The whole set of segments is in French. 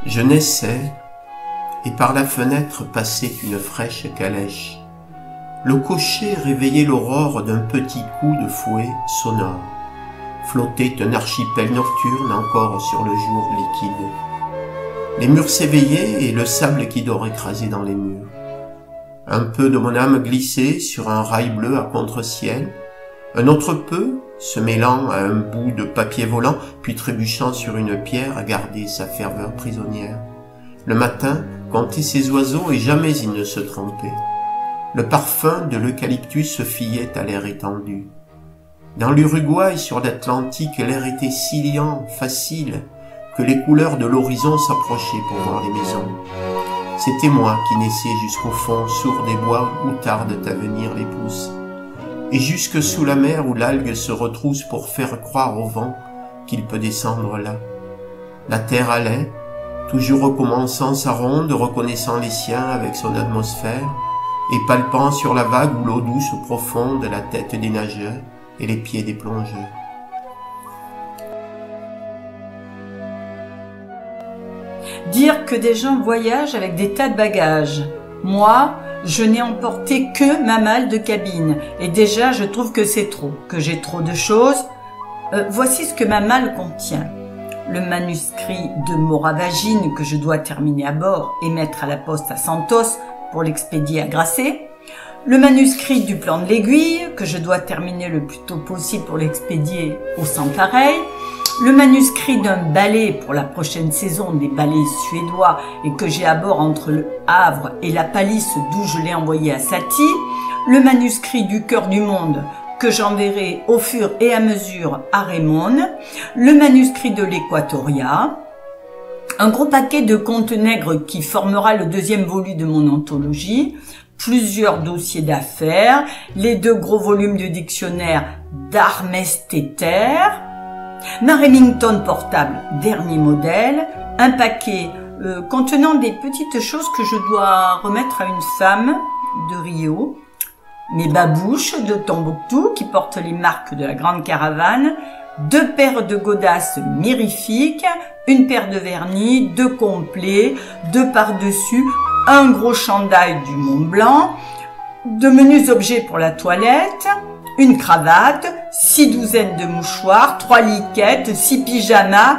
Je naissais, et par la fenêtre passait une fraîche calèche. Le cocher réveillait l'aurore d'un petit coup de fouet sonore. Flottait un archipel nocturne encore sur le jour liquide. Les murs s'éveillaient et le sable qui dort écrasé dans les murs. Un peu de mon âme glissait sur un rail bleu à contre-ciel, un autre peu se mêlant à un bout de papier volant, puis trébuchant sur une pierre à garder sa ferveur prisonnière. Le matin comptait ses oiseaux et jamais il ne se trompait. Le parfum de l'eucalyptus se fillait à l'air étendu. Dans l'Uruguay, sur l'Atlantique, l'air était si liant, facile, que les couleurs de l'horizon s'approchaient pour voir les maisons. C'était moi qui naissais jusqu'au fond sourd des bois où tardent à venir les pousses, et jusque sous la mer où l'algue se retrousse pour faire croire au vent qu'il peut descendre là. La terre allait, toujours recommençant sa ronde, reconnaissant les siens avec son atmosphère, et palpant sur la vague ou l'eau douce profonde la tête des nageurs et les pieds des plongeurs. Dire que des gens voyagent avec des tas de bagages. Moi, je n'ai emporté que ma malle de cabine. Et déjà, je trouve que c'est trop, que j'ai trop de choses. Voici ce que ma malle contient. Le manuscrit de Moravagine que je dois terminer à bord et mettre à la poste à Santos pour l'expédier à Grasset. Le manuscrit du plan de l'aiguille que je dois terminer le plus tôt possible pour l'expédier au Sans-Pareil. Le manuscrit d'un ballet pour la prochaine saison des ballets suédois et que j'ai à bord entre le Havre et la Palisse d'où je l'ai envoyé à Satie. Le manuscrit du Cœur du Monde que j'enverrai au fur et à mesure à Raymond. Le manuscrit de l'Équatoria. Un gros paquet de contes nègres qui formera le deuxième volume de mon anthologie. Plusieurs dossiers d'affaires. Les 2 gros volumes de dictionnaire d'Armesteter. Ma Remington portable, dernier modèle, un paquet contenant des petites choses que je dois remettre à une femme de Rio, mes babouches de Tombouctou qui portent les marques de la grande caravane, 2 paires de godasses mirifiques, une paire de vernis, 2 complets, 2 par-dessus, un gros chandail du Mont Blanc, de menus objets pour la toilette, une cravate, 6 douzaines de mouchoirs, 3 liquettes, 6 pyjamas,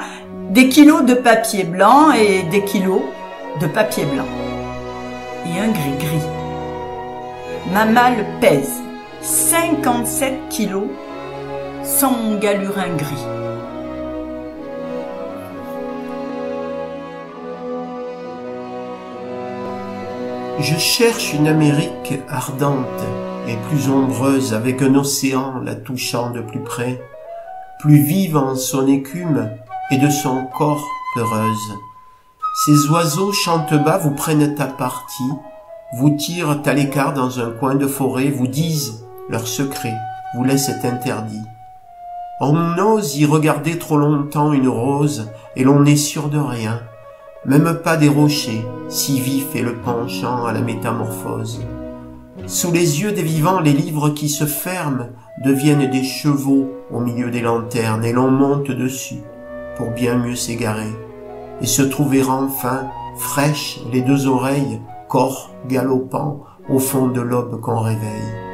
des kilos de papier blanc et des kilos de papier blanc. Et un gris-gris. Ma malle pèse 57 kilos sans mon galurin gris. Je cherche une Amérique ardente et plus ombreuse, avec un océan la touchant de plus près, plus vive en son écume et de son corps peureuse. Ces oiseaux chantent bas, vous prennent à partie, vous tirent à l'écart dans un coin de forêt, vous disent leurs secrets, vous laissent interdit. On ose y regarder trop longtemps une rose, et l'on n'est sûr de rien, même pas des rochers, si vif est le penchant à la métamorphose. Sous les yeux des vivants, les livres qui se ferment deviennent des chevaux au milieu des lanternes, et l'on monte dessus pour bien mieux s'égarer, et se trouver enfin fraîches les 2 oreilles, corps galopant au fond de l'aube qu'on réveille.